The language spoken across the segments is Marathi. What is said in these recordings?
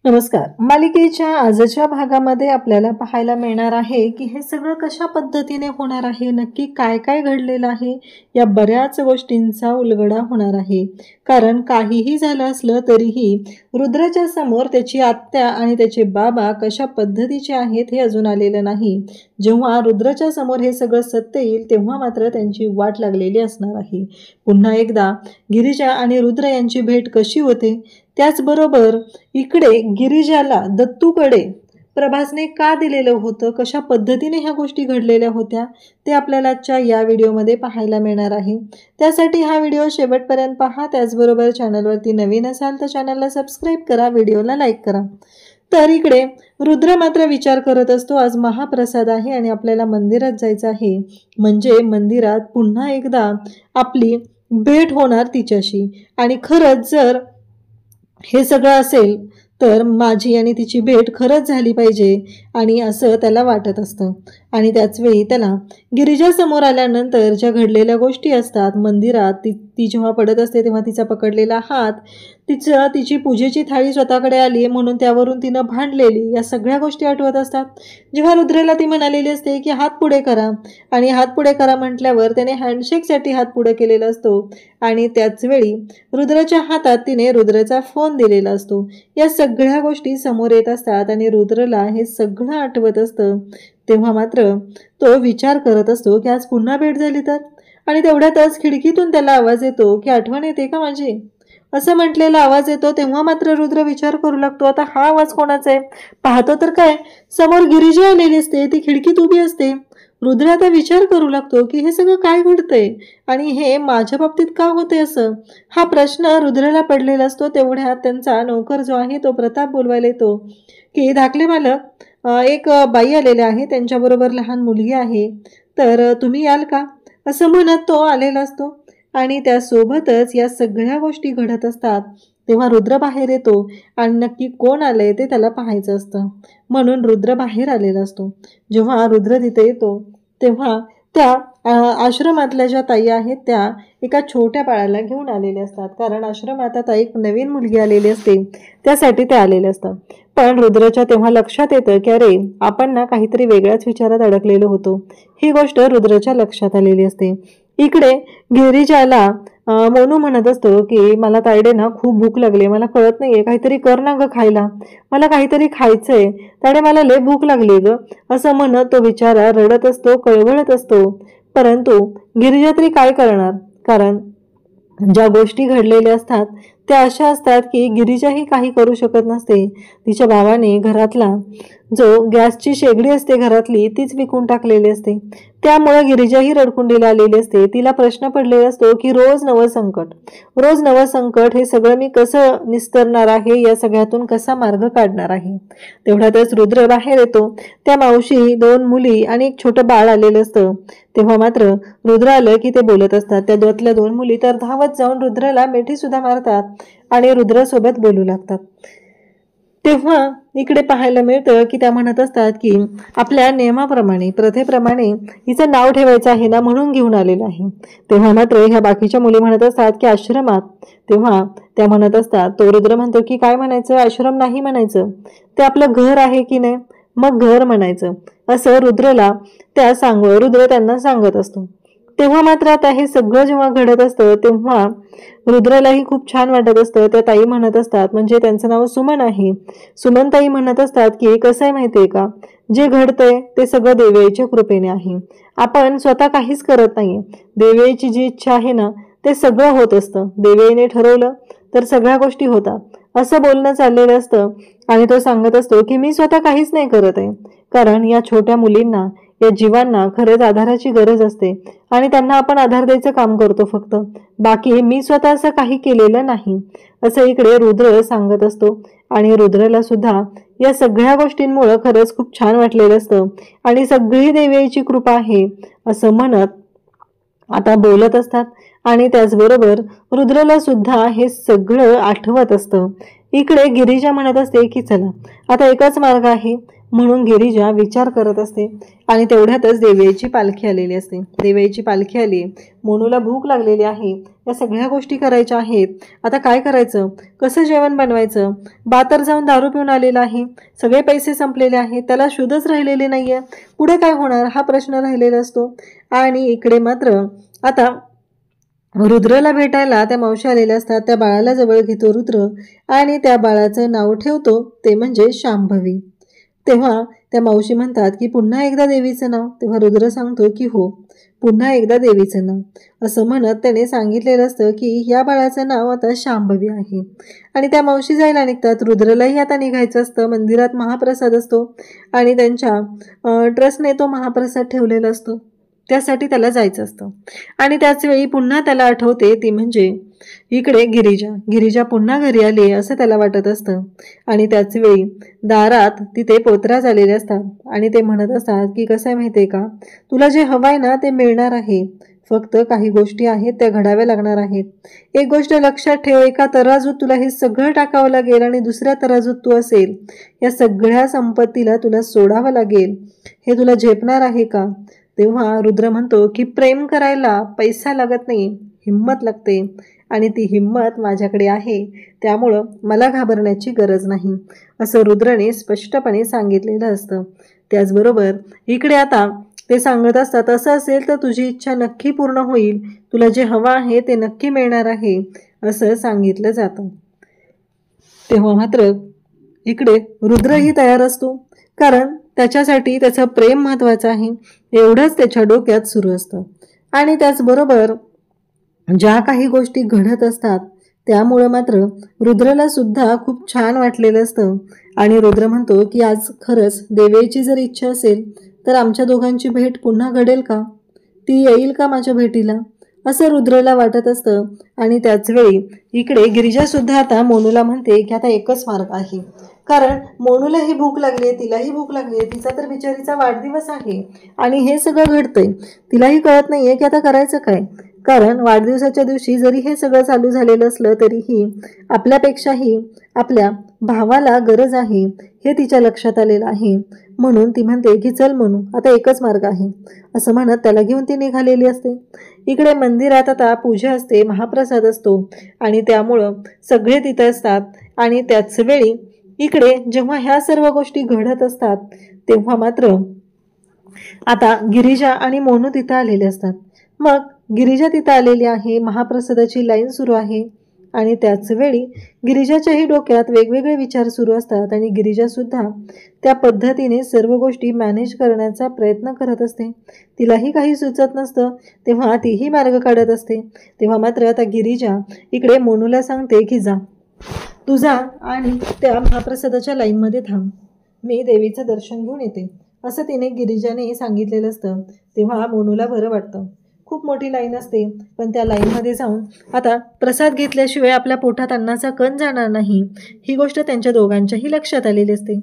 नमस्कार. मालिकेच्या आजच्या भागामध्ये आपल्याला पाहायला मिळणार आहे की हे सगळं कशा पद्धतीने होणार आहे, नक्की काय काय घडलेलं आहे, या बऱ्याच गोष्टींचा उलगडा होणार आहे. कारण काहीही झालं असलं तरीही रुद्राच्या समोर त्याची आत्या आणि त्याचे बाबा कशा पद्धतीचे आहेत हे अजून आलेलं नाही. जेव्हा रुद्राच्या समोर हे सगळं सत्य येईल तेव्हा मात्र त्यांची वाट लागलेली असणार आहे. पुन्हा एकदा गिरिजा आणि रुद्र यांची भेट कशी होते, त्याचबरोबर इकडे गिरिजाला दत्तूकडे प्रभासने का दिलेलं होतं, कशा पद्धतीने ह्या गोष्टी घडलेल्या होत्या, ते आपल्याला आजच्या या व्हिडिओमध्ये पाहायला मिळणार आहे. त्यासाठी हा व्हिडिओ शेवटपर्यंत पहा. त्याचबरोबर चॅनलवरती नवीन असाल तर चॅनलला सबस्क्राईब करा, व्हिडिओला लाईक करा. तर इकडे रुद्र मात्र विचार करत असतो, आज महाप्रसाद आहे आणि आपल्याला मंदिरात जायचं आहे, म्हणजे मंदिरात पुन्हा एकदा आपली भेट होणार तिच्याशी. आणि खरंच जर हे सगळं असेल तर माझी आणि तिची भेट खरंच झाली पाहिजे आणि असं त्याला वाटत असतं. आणि त्याचवेळी त्याला गिरिजा समोर आल्यानंतर ज्या घडलेल्या गोष्टी असतात मंदिरात, ती जेव्हा पडत असते तेव्हा तिचा पकडलेला हात, तिची पूजेची थाळी स्वतःकडे आली म्हणून त्यावरून तिनं भांडलेली, या सगळ्या गोष्टी आठवत असतात. जेव्हा रुद्राला ती म्हणालेली असते की हात पुढे करा, आणि हात पुढे करा म्हटल्यावर त्याने हँडशेकसाठी हात पुढे केलेला असतो आणि त्याचवेळी रुद्राच्या हातात तिने रुद्राचा फोन दिलेला असतो. या सगळ्या गोष्टी समोर येत असतात आणि रुद्रला हे सगळं आठवत असतं. तेव्हा मात्र तो विचार करत असतो की आज पुन्हा भेट झाली तर. आणि तेवढ्यातच खिडकीतून त्याला आवाज येतो की आठवण येते का माझी, असं म्हटलेला आवाज येतो. तेव्हा मात्र रुद्र विचार करू लागतो, आता हा आवाज कोणाचा आहे. पाहतो तर काय, समोर गिरिजा आलेली असते, ती खिडकीत उभी असते. रुद्र आता विचार करू लागतो की हे सगळं काय घडतंय आणि हे माझ्या बाबतीत का होते असं. हा प्रश्न रुद्राला पडलेला असतो. तेवढ्यात त्यांचा नौकर जो आहे तो प्रताप बोलवायला येतो की धाकले मालक, एक बाई आलेले आहे, त्यांच्याबरोबर लहान मुलगी आहे, तर तुम्ही याल का, असं म्हणत तो आलेला असतो. आणि त्यासोबतच या सगळ्या गोष्टी घडत असतात. तेव्हा रुद्र बाहेर येतो आणि नक्की कोण आलंय ते त्याला पाहायचं असतं, म्हणून रुद्र बाहेर आलेला असतो. जेव्हा रुद्र तिथे येतो तेव्हा त्या आश्रमातल्या ज्या ताई आहेत त्या एका छोट्या बाळाला घेऊन आलेल्या असतात. कारण आश्रमात आता एक नवीन मुलगी आलेली असते, त्यासाठी ते आलेले असतात. पण रुद्राच्या तेव्हा लक्षात येतं की अरे आपण ना काहीतरी वेगळ्याच विचारात अडकलेलो होतो. ही गोष्ट रुद्राच्या लक्षात आलेली असते. इकडे गिरिजाला मोनू म्हणत असतो की मला तायडे ना खूप भूक लागली, मला कळत नाहीये, काहीतरी कर ना ग खायला, मला काहीतरी खायचंय तायडे, मला लय भूक लागली ग, असं म्हणत तो बिचारा रडत असतो, कळवळत असतो. परंतु गिरिजा तरी काय करणार, कारण ज्या गोष्टी घडलेल्या असतात त्या अशा असतात की गिरिजाही काही करू शकत नसते. तिच्या भावाने घरातला जो गॅसची शेगडी असते घरातली तीच विकून टाकलेली असते. त्यामुळे गिरिजाही रडकुंडीला आलेली असते. तिला प्रश्न पडलेला असतो की रोज नवं संकट, हे सगळं मी कसं निस्तरणार आहे, या सगळ्यातून कसा मार्ग काढणार आहे. तेवढ्यातच रुद्र बाहेर येतो. त्या मावशी, 2 मुली आणि एक छोटं बाळ आलेलं असतं. तेव्हा मात्र रुद्र आलं की ते बोलत असतात. त्या दोतल्या 2 मुली तर धावत जाऊन रुद्राला मिठी सुद्धा मारतात आणि रुद्रासोबत बोलू लागतात. तेव्हा इकडे पाहायला मिळतं की त्या म्हणत असतात की आपल्या नियमाप्रमाणे, प्रथेप्रमाणे हिचं नाव ठेवायचं आहे ना, म्हणून घेऊन आलेलं आहे. तेव्हा मात्र ह्या बाकीच्या मुली म्हणत असतात की आश्रमात. तेव्हा त्या म्हणत असतात, तो रुद्र म्हणतो की काय म्हणायचं, आश्रम नाही म्हणायचं, ते आपलं घर आहे की नाही, मग घर म्हणायचं, असं रुद्र त्यांना सांगत असतो. तेव्हा मात्र आता हे सगळं जेव्हा घडत असतं तेव्हा रुद्रालाही खूप छान वाटत असतं. त्या ताई म्हणत असतात, म्हणजे त्यांचं नाव सुमन आहे, सुमनताई म्हणत असतात की कसं आहे माहितीये का, जे घडतंय ते सगळं देवीच्या कृपेने आहे, आपण स्वतः काहीच करत नाहीये, देवीची जी इच्छा आहे ना ते सगळं होत असतं, देवीने ठरवलं तर सगळ्या गोष्टी होतात, असं बोलणं चाललेलं असतं. आणि तो सांगत असतो की मी स्वतः काहीच नाही करत आहे, कारण या छोट्या मुलींना, या जीवांना खरंच आधाराची गरज असते आणि त्यांना आपण आधार द्यायचं काम करतो फक्त, बाकी मी स्वतः असं काही केलेलं नाही, असं इकडे रुद्र सांगत असतो. आणि रुद्रला सुद्धा या सगळ्या गोष्टींमुळे खरंच खूप छान वाटलेलं असतं आणि सगळी देवीची कृपा आहे असं म्हणत आता बोलत असतात. आणि त्याचबरोबर रुद्रला सुद्धा हे सगळं आठवत असतं. इकडे गिरिजा म्हणत असते की चला आता एकच मार्ग आहे, म्हणून गिरिजा विचार करत असते आणि तेवढ्यातच देवयाची पालखी आलेली असते. देवयाची पालखी आली. मोनूला भूक लागलेली आहे. या सगळ्या गोष्टी करायच्या आहेत. आता काय करायचं, कसं जेवण बनवायचं. बा तर जाऊन दारू पिऊन आलेला आहे. सगळे पैसे संपलेले आहेत. त्याला शोधच राहिलेले नाहीये. पुढे काय होणार हा प्रश्न राहिलेला असतो. आणि इकडे मात्र आता रुद्रला भेटायला त्या मावशी आलेल्या असतात. त्या बाळाला जवळ घेतो रुद्र आणि त्या बाळाचं नाव ठेवतो ते म्हणजे शांभवी. तेव्हा त्या मावशी म्हणतात की पुन्हा एकदा देवीचं नाव. तेव्हा रुद्र सांगतो की हो, पुन्हा एकदा देवीचं नाव. असं म्हणत त्याने सांगितलेलं असतं की या बाळाचं नाव आता शांभवी आहे. आणि त्या मावशी जायला निघतात. रुद्रलाही आता निघायचं असतं. मंदिरात महाप्रसाद असतो आणि त्यांच्या ट्रस्टने तो महाप्रसाद ठेवलेला असतो. त्यासाठी त्याला जायचं असतं. आणि त्याच वेळी पुन्हा त्याला आठवते ती म्हणजे इकडे गिरिजा पुन्हा घरी आली असं त्याला वाटत असतं. आणि त्याच वेळी दारात तिथे पोतराज आलेले असतात आणि ते म्हणत असतात की कसं आहे माहिती आहे का, तुला जे हवंय ना ते मिळणार आहे. फक्त काही गोष्टी आहेत त्या घडाव्या लागणार आहेत. एक गोष्ट लक्षात ठेव, एका तराजूत तुला हे सगळं टाकावं लागेल आणि दुसऱ्या तराजूत तू असेल. या सगळ्या संपत्तीला तुला सोडावं लागेल. हे तुला झेपणार आहे का. तेव्हा रुद्र म्हणतो की प्रेम करायला पैसा लागत नाही, हिम्मत लागते. आणि ती हिम्मत माझ्याकडे आहे. त्यामुळं मला घाबरण्याची गरज नाही असं रुद्रने स्पष्टपणे सांगितलेलं असतं. त्याचबरोबर इकडे आता ते सांगत असतात असं असेल तर तुझी इच्छा नक्की पूर्ण होईल. तुला जे हवं आहे ते नक्की मिळणार आहे असं सांगितलं जातं. तेव्हा मात्र इकडे रुद्रही तयार असतो. कारण त्याच्यासाठी त्याचं प्रेम महत्त्वाचं आहे एवढंच त्याच्या डोक्यात सुरू असतं. आणि त्याचबरोबर ज्या काही गोष्टी घडत असतात त्यामुळं मात्र रुद्रला सुद्धा खूप छान वाटलेलं असतं. आणि रुद्र म्हणतो की आज खरंच देवीची जर इच्छा असेल तर आमच्या दोघांची भेट पुन्हा घडेल का, ती येईल का माझ्या भेटीला, असं रुद्रला वाटत असतं. आणि त्याचवेळी इकडे गिरिजासुद्धा आता मोनूला म्हणते की आता एकच मार्ग आहे. कारण मोनूलाही भूक लागली आहे, तिलाही भूक लागली आहे. तिचा तर बिचारीचा वाढदिवस आहे आणि हे सगळं घडतंय. तिलाही कळत नाही आहे की आता करायचं काय. कारण वाढदिवसाच्या दिवशी जरी हे सगळं चालू झालेलं असलं तरीही आपल्यापेक्षाही आपल्या भावाला गरज आहे हे तिच्या लक्षात आलेलं आहे. म्हणून ती म्हणते की चल मोनू, आता एकच मार्ग आहे असं म्हणत त्याला घेऊन ती निघालेली असते. इकडे मंदिरात आता पूजा असते, महाप्रसाद असतो आणि त्यामुळं सगळे तिथे असतात. आणि त्याच वेळी इकडे जेव्हा ह्या सर्व गोष्टी घडत असतात तेव्हा मात्र आता गिरिजा आणि मोनू तिथं आलेले असतात. मग गिरिजा तिथं आलेली आहे. महाप्रसादाची लाईन सुरू आहे आणि त्याच वेळी गिरिजाच्याही डोक्यात वेगवेगळे विचार सुरू असतात आणि गिरिजासुद्धा त्या पद्धतीने सर्व गोष्टी मॅनेज करण्याचा प्रयत्न करत असते. तिलाही काही सुचत नसतं तेव्हा तीही मार्ग काढत असते. तेव्हा मात्र आता गिरिजा इकडे मोनूला सांगते की जा, तू जा आणि त्या महाप्रसादाच्या लाईनमध्ये थांब, मी देवीचं दर्शन घेऊन येते असं तिने गिरिजाने सांगितलेलं असतं. तेव्हा मोनूला बरं वाटतं. खूप मोठी लाईन असते पण त्या लाईनमध्ये जाऊन आता प्रसाद घेतल्याशिवाय आपल्या पोटात अन्नाचा कण जाणार नाही ही गोष्ट त्यांच्या दोघांच्याही लक्षात आलेली असते.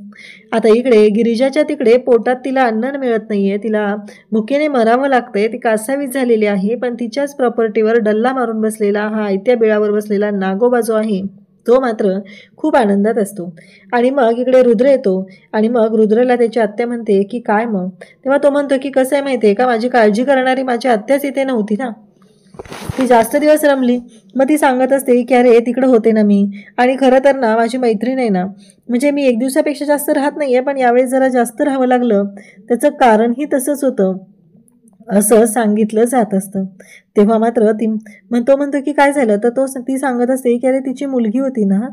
आता इकडे गिरिजाच्या तिकडे पोटात तिला अन्न मिळत नाहीये, तिला भुकेने मरावं लागतंय. ती कासावीस झालेली आहे पण तिच्याच प्रॉपर्टीवर डल्ला मारून बसलेला हा आयत्या बिळावर बसलेला नागोबा जो आहे तो मात्र खूप आनंदात असतो. आणि मग इकडे रुद्र येतो आणि मग रुद्रला त्याची आत्या म्हणते की काय मग. तेव्हा तो म्हणतो की कसं आहे माहिती आहे का, माझी काळजी करणारी माझी आत्याच इथे नव्हती ना, ती जास्त दिवस रमली. मग ती सांगत असते की अरे तिकडं होते ना मी, आणि खरं तर ना माझी मैत्रीण आहे ना, म्हणजे मी एक दिवसापेक्षा जास्त राहत नाही आहे पण यावेळेस जरा जास्त राहावं लागलं, त्याचं कारणही तसंच होतं असं सांगितलं जात असतं. तेव्हा मात्र ती म्हणतो की काय झालं, तर ती सांगत असते की अरे तिची मुलगी होती ना,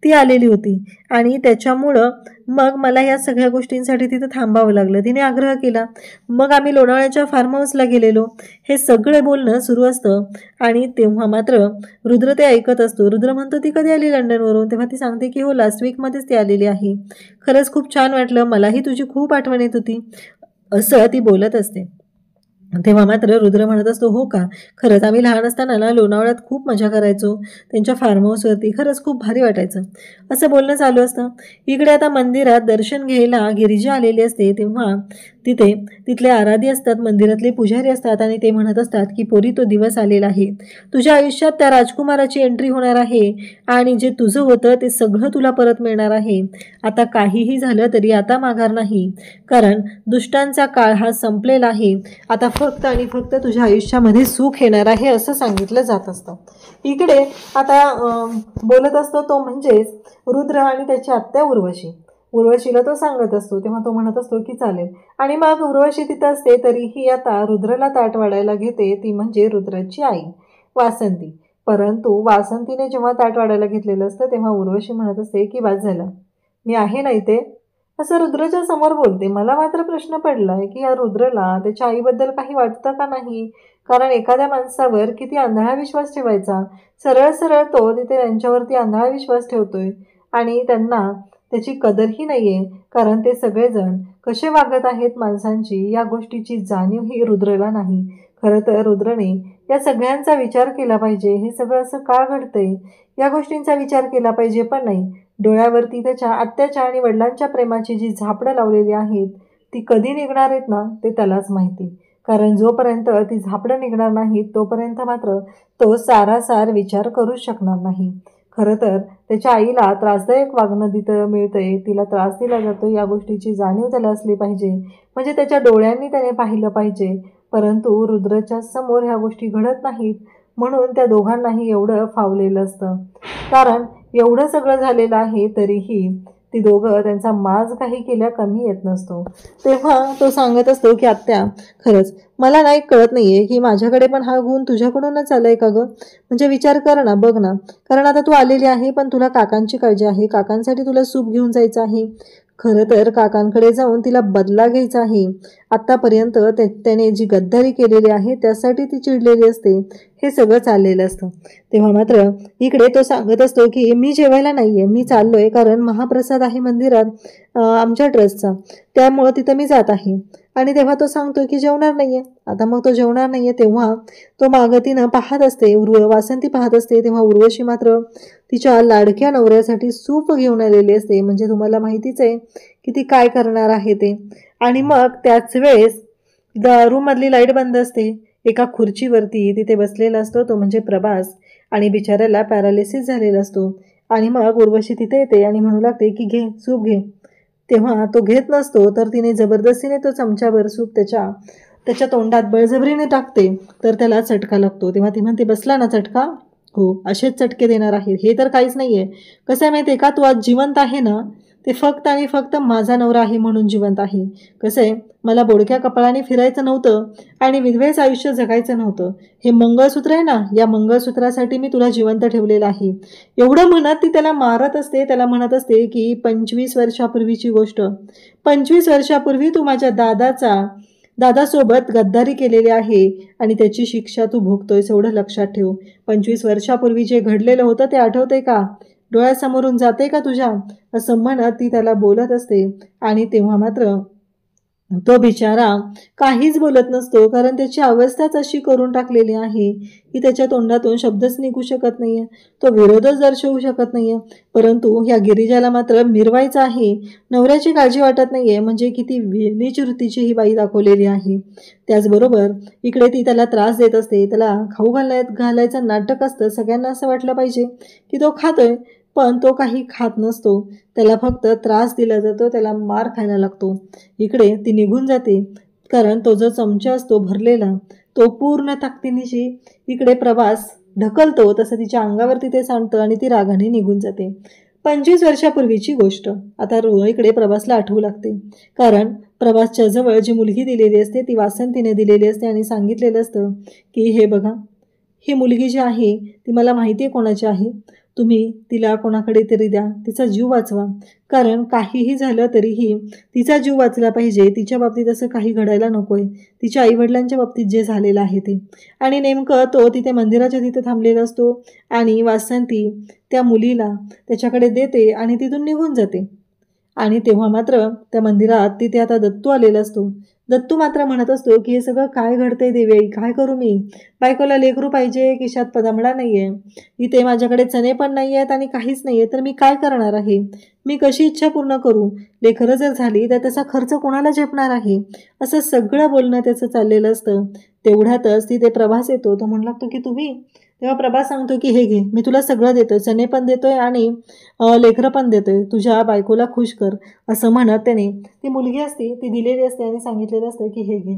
ती आलेली होती आणि त्याच्यामुळं मग मला या सगळ्या गोष्टींसाठी तिथं थांबावं लागलं. तिने आग्रह केला, मग आम्ही लोणावळ्याच्या फार्म हाऊसला गेलेलो. हे सगळं बोलणं सुरू असतं आणि तेव्हा मात्र रुद्र ते ऐकत असतो. रुद्र म्हणतो ती कधी आली लंडनवरून. तेव्हा ती सांगते की हो, लास्ट वीकमध्येच ती आलेली आहे. खरंच खूप छान वाटलं, मलाही तुझी खूप आठवण येत होती असं ती बोलत असते. तेव्हा मात्र रुद्र म्हणत असतो हो का, खरंच आम्ही लहान असताना ना लोणावळ्यात खूप मजा करायचो त्यांच्या फार्म हाऊसवरती, खरंच खूप भारी वाटायचं असं बोलणं चालू असतं. इकडे आता मंदिरात दर्शन घ्यायला गिरिजा आलेली असते. तेव्हा तिथे तिथले आराधी असतात, मंदिरातले पुजारी असतात आणि ते म्हणत असतात की पोरी तो दिवस आलेला आहे, तुझ्या आयुष्यात त्या राजकुमाराची एंट्री होणार आहे आणि जे तुझं होतं ते सगळं तुला परत मिळणार आहे. आता काहीही झालं तरी आता माघार नाही, कारण दुष्टांचा काळ हा संपलेला आहे. आता फक्त आणि फक्त तुझ्या आयुष्यामध्ये सुख येणार आहे असं सांगितलं जात असतं. इकडे आता बोलत असतो तो म्हणजेच रुद्र आणि त्याची आत्या उर्वशी. उर्वशीला तो सांगत असतो तेव्हा तो म्हणत असतो की चालेल. आणि मग उर्वशी तिथं असते तरीही आता रुद्रला ताट वाढायला घेते ती म्हणजे रुद्राची आई वासंती. परंतु वासंतीने जेव्हा ताट वाढायला घेतलेलं असतं तेव्हा उर्वशी म्हणत असते की बस झालं, मी आहे ना इथे, असं रुद्राच्या समोर बोलते. मला मात्र प्रश्न पडलाय की या रुद्रला त्याच्या आईबद्दल काही वाटतं का नाही, कारण एखाद्या माणसावर किती आंधळा विश्वास ठेवायचा. सरळ सरळ तो तिथे त्यांच्यावरती आंधळा विश्वास ठेवतोय आणि त्यांना त्याची कदरही नाही आहे, कारण ते सगळेजण कसे वागत आहेत माणसांची या गोष्टीची जाणीव ही रुद्रला नाही. खरं तर रुद्रने या सगळ्यांचा विचार केला पाहिजे, हे सगळं असं का घडतंय या गोष्टींचा विचार केला पाहिजे, पण नाही. डोळ्यावरती त्याच्या आत्याच्या आणि वडिलांच्या प्रेमाची जी झापडं लावलेली आहेत ती कधी निघणार आहेत ना ते त्यालाच माहिती, कारण जोपर्यंत ती झापडं निघणार नाही तोपर्यंत मात्र तो सारासार विचार करू शकणार नाही. खरं तर त्याच्या आईला त्रासदायक वागणं तिथं मिळतंय, तिला त्रास दिला जातो या गोष्टीची जाणीव त्याला असली पाहिजे, म्हणजे त्याच्या डोळ्यांनी त्याने पाहिलं पाहिजे. परंतु रुद्रच्या समोर ह्या गोष्टी घडत नाहीत, म्हणून त्या दोघांनाही एवढं फावलेलं असतं. कारण एवढं सगळं झालेलं आहे तरीही ती दोघं त्यांचा माज काही केल्या कमी येत नसतो. तेव्हा तो सांगत असतो की आत्या, खरंच मला नाही कळत नाहीये की माझ्याकडे पण हा गुण तुझ्याकडूनच आलाय का गं, म्हणजे विचार कर ना, बघ ना, कारण आता तू आलेली आहे पण तुला काकांची काळजी आहे, काकांसाठी तुला सूप घेऊन जायचं आहे. खरं तर काकांकडे जाऊन तिला बदला घ्यायचा आहे. आत्तापर्यंत त्याने जी गद्दारी केलेली आहे त्यासाठी ती चिडलेली असते, हे सगळं चाललेलं असतं. तेव्हा मात्र इकडे तो सांगत असतो की मी जेवायला नाहीये, मी चाललोय कारण महाप्रसाद आहे मंदिरात आमच्या ट्रस्टचा, त्यामुळं तिथं मी जात आहे. आणि तेव्हा तो सांगतो की जेवणार नाहीये. आता मग तो जेवणार नाहीये तेव्हा तो मागतीनं पाहत असते, वासंती पाहत असते. तेव्हा उर्वशी मात्र तिच्या लाडक्या नवऱ्यासाठी सूप घेऊन आलेली असते, म्हणजे तुम्हाला माहितीच आहे की ती काय करणार आहे ते. आणि मग त्याच वेळेस रूममधली लाईट बंद असते. एका खुर्चीवरती तिथे बसलेला असतो तो म्हणजे प्रभास, आणि बिचाऱ्याला पॅरालिसिस झालेला असतो. आणि मग उर्वशी तिथे येते आणि म्हणू लागते की घे सूप घे. तेव्हा तो घेत नसतो तर तिने जबरदस्तीने तो चमच्याभर सूप त्याच्या तोंडात बळजबरीने टाकते, तर त्याला चटका लागतो. तेव्हा ती म्हणते बसला ना चटका, हो असेच चटके देणार आहे, हे तर काहीच नाही आहे. कसं आहे माहिती आहे का, तू आज जिवंत आहे ना ते फक्त आणि फक्त माझा नवरा आहे म्हणून जिवंत आहे. कसं आहे, मला बोडक्या कपाळाने फिरायचं नव्हतं आणि विधवेच आयुष्य जगायचं नव्हतं. हे मंगळसूत्र आहे ना, या मंगळसूत्रासाठी मी तुला जिवंत ठेवलेलं आहे. एवढं म्हणत ती त्याला मारत असते. त्याला म्हणत असते की 25 वर्षापूर्वीची गोष्ट, 25 वर्षापूर्वी तू माझ्या दादासोबत गद्दारी केलेली आहे आणि त्याची शिक्षा तू भोगतोयस, एवढं लक्षात ठेव. 25 वर्षापूर्वी जे घडलेलं होतं ते आठवतंय का, डोळ्यासमोरून जाते का तुझ्या, असं म्हणत ती त्याला बोलत असते. आणि तेव्हा मात्र तो बिचारा काहीच बोलत नसतो, कारण त्याची अवस्थाच अशी करून टाकलेली आहे की त्याच्या तोंडातून शब्दच निघू शकत नाहीये, तो विरोधच दर्शवू शकत नाहीये. परंतु ह्या गिरिजाला मात्र मिरवायचं आहे, नवऱ्याची काळजी वाटत नाहीये, म्हणजे किती नीच वृत्तीची ही बाई दाखवलेली आहे. त्याचबरोबर इकडे ती त्याला त्रास देत असते, त्याला खाऊ घालायचं नाटक असतं. सगळ्यांना असं वाटलं पाहिजे की तो खातोय, पण तो काही खात नसतो, त्याला फक्त त्रास दिला जातो, त्याला मार खायला लागतो. इकडे ती निघून जाते, कारण तो जो चमचा असतो भरलेला तो पूर्ण ताकदीनिशी इकडे प्रवास ढकलतो, तसं तिच्या अंगावरती ते सांडतं आणि ती रागाने निघून जाते. 25 वर्षापूर्वीची गोष्ट आता इकडे प्रभासला आठवू लागते, कारण प्रभासच्या जवळ जी मुलगी दिलेली असते ती वासंतीने दिलेली असते आणि सांगितलेलं असतं की हे बघा, ही मुलगी जी आहे ती मला माहिती आहे कोणाची आहे, तुम्ही तिला कोणाकडे तरी द्या, तिचा जीव वाचवा, कारण काहीही झालं तरीही तिचा जीव वाचला पाहिजे. तिच्या बाबतीत असं काही घडायला नको आहे, तिच्या आईवडिलांच्या बाबतीत जे झालेलं आहे ते. आणि नेमकं तो तिथे मंदिराच्या तिथे थांबलेला असतो आणि वासंती त्या मुलीला त्याच्याकडे देते आणि तिथून निघून जाते. आणि तेव्हा मात्र त्या मंदिरात तिथे आता दत्तू आलेला असतो. दत्तू मात्र म्हणत असतो की हे सगळं काय घडतंय देवी, काय करू मी? बायकोला लेकरू पाहिजे, खिशात पदमडा नाहीये, इथे माझ्याकडे चणे पण नाही आहेत आणि काहीच नाहीये, तर मी काय करणार आहे? मी कशी इच्छा पूर्ण करू? लेकरं जर झाली तर त्याचा खर्च कोणाला झेपणार आहे? असं सगळं बोलणं त्याचं चाललेलं असतं. तेवढ्यातच तिथे प्रभास येतो. तो म्हणू लागतो की तुम्ही? तेव्हा प्रभास सांगतो की हे घे, मी तुला सगळं देतोय, चणे पण देतोय आणि लेकरं पण देतोय, तुझ्या बायकोला खुश कर. असं म्हणत त्याने ती मुलगी असते ती दिलेली असते आणि सांगितलेलं असतं की हे घे,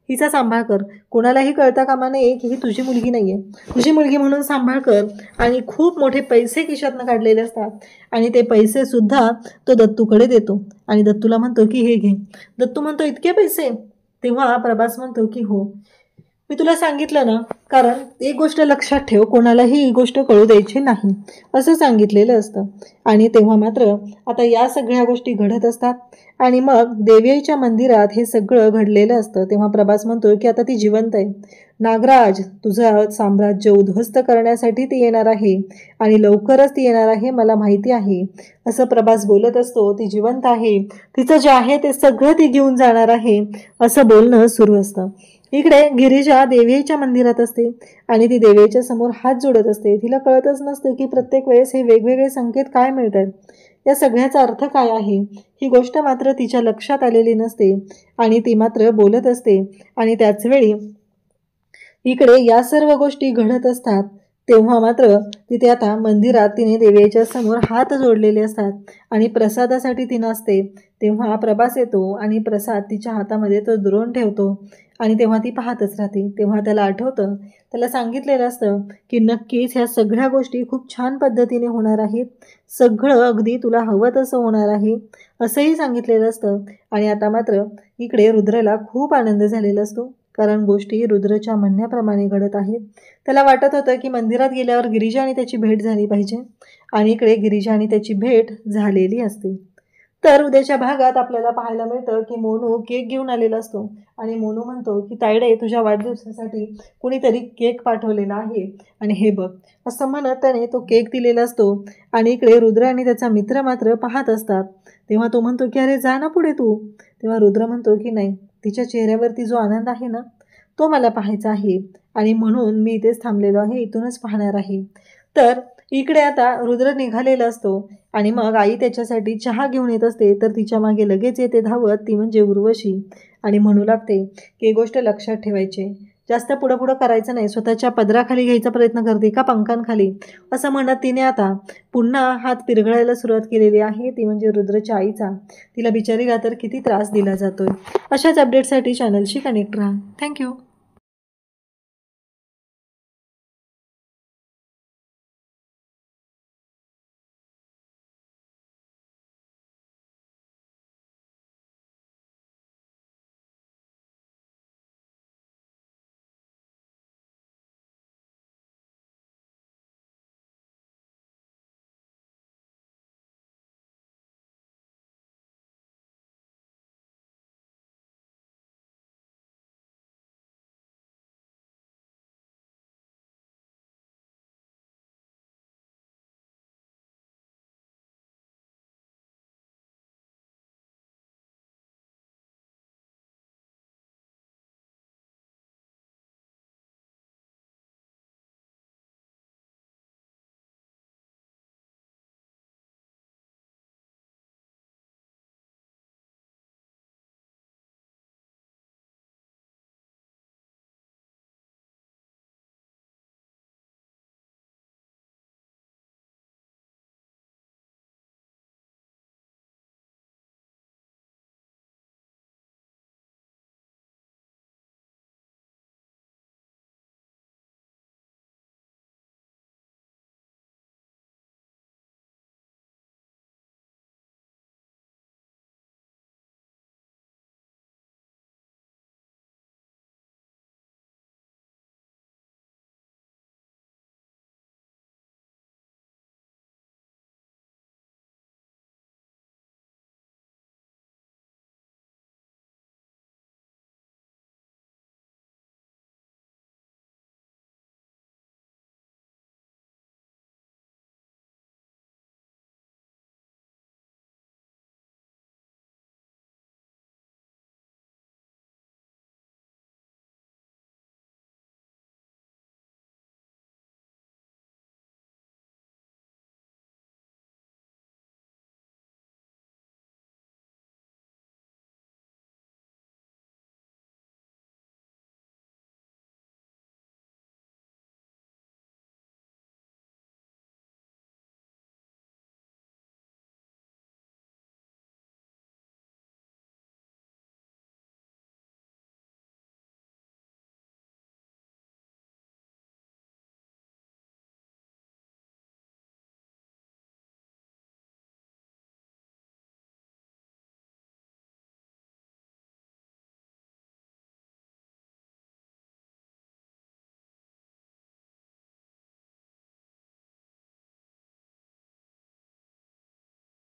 हिचा सांभाळ कर. कोणालाही कळता कामा नये की ही तुझी मुलगी नाही आहे, तुझी मुलगी म्हणून सांभाळ कर. आणि खूप मोठे पैसे खिशातनं काढलेले असतात आणि ते पैसेसुद्धा तो दत्तूकडे देतो आणि दत्तूला म्हणतो की हे घे. दत्तू म्हणतो इतके पैसे? तेव्हा प्रभास म्हणतो की हो, मी तुला सांगितलं ना, कारण एक गोष्ट लक्षात ठेव, कोणालाही ही गोष्ट कळू द्यायची नाही असं सांगितलेलं असतं. आणि तेव्हा मात्र आता या सगळ्या गोष्टी घडत असतात आणि मग देवीच्या मंदिरात हे सगळं घडलेलं असतं. तेव्हा प्रभास म्हणतो की आता ती जिवंत आहे. नागराज तुझं साम्राज्य उद्ध्वस्त करण्यासाठी ती येणार आहे आणि लवकरच ती येणार आहे, मला माहिती आहे असं प्रभास बोलत असतो. ती जिवंत आहे, तिचं जे आहे ते सगळं ती घेऊन जाणार आहे असं बोलणं सुरू असतं. इकडे गिरिजा देवीच्या मंदिरात असते आणि ती देवीच्या समोर हात जोडत असते. तिला कळतच नसतं की प्रत्येक वेळेस हे वेगवेगळे संकेत काय मिळतात, या सगळ्याचा अर्थ काय आहे. ही गोष्ट मात्र तिच्या लक्षात आलेली नसते आणि ती मात्र बोलत असते. आणि त्याच वेळी इकडे या सर्व गोष्टी घडत असतात. तेव्हा मात्र तिथे आता मंदिरात तिने देवीच्या समोर हात जोडलेले असतात आणि प्रसादासाठी ती नसते. तेव्हा प्रभास येतो आणि प्रसाद तिच्या हातामध्ये तो दुरून ठेवतो आणि तेव्हा ती पाहतच राहते. तेव्हा त्याला आठवतं, त्याला सांगितलेलं असतं की नक्कीच ह्या सगळ्या गोष्टी खूप छान पद्धतीने होणार आहेत, सगळं अगदी तुला हवं तसं होणार आहे असंही सांगितलेलं असतं. आणि आता मात्र इकडे रुद्रला खूप आनंद झालेला असतो, कारण गोष्टी रुद्रच्या म्हणण्याप्रमाणे घडत आहेत. त्याला वाटत होतं की मंदिरात गेल्यावर गिरिजा आणि त्याची भेट झाली पाहिजे आणि इकडे गिरिजा आणि त्याची भेट झालेली असते. तर उद्याच्या भागात आपल्याला पाहायला मिळतं की मोनू केक घेऊन आलेला असतो आणि मोनू म्हणतो की तायडे, तुझ्या वाढदिवसासाठी कुणीतरी केक पाठवलेला आहे आणि हे बघ, असं म्हणत त्याने तो केक दिलेला असतो. आणि इकडे रुद्र आणि त्याचा मित्र मात्र पाहत असतात. तेव्हा तो म्हणतो की अरे जा ना पुढे तू. तेव्हा रुद्र म्हणतो की नाही, तिच्या चेहऱ्यावरती जो आनंद आहे ना, तो मला पाहायचा आहे आणि म्हणून मी इथेच थांबलेलो आहे, इथूनच पाहणार आहे. तर इकडे आता रुद्र निघालेला असतो आणि मग आई त्याच्यासाठी चहा घेऊन येत असते. तर तिच्या मागे लगेच येते धावत ती म्हणजे उर्वशी आणि म्हणू लागते की ही गोष्ट लक्षात ठेवायची, जास्त पुढं करायचं नाही, स्वतःच्या पदराखाली घ्यायचा प्रयत्न करते का पंखांखाली, असं म्हणत तिने आता पुन्हा हात पिरघळायला सुरुवात केलेली आहे, ती म्हणजे रुद्रच्या आईचा. तिला बिचारीला तर किती त्रास दिला जातोय. अशाच अपडेटसाठी चॅनलशी कनेक्ट राहा. थँक्यू.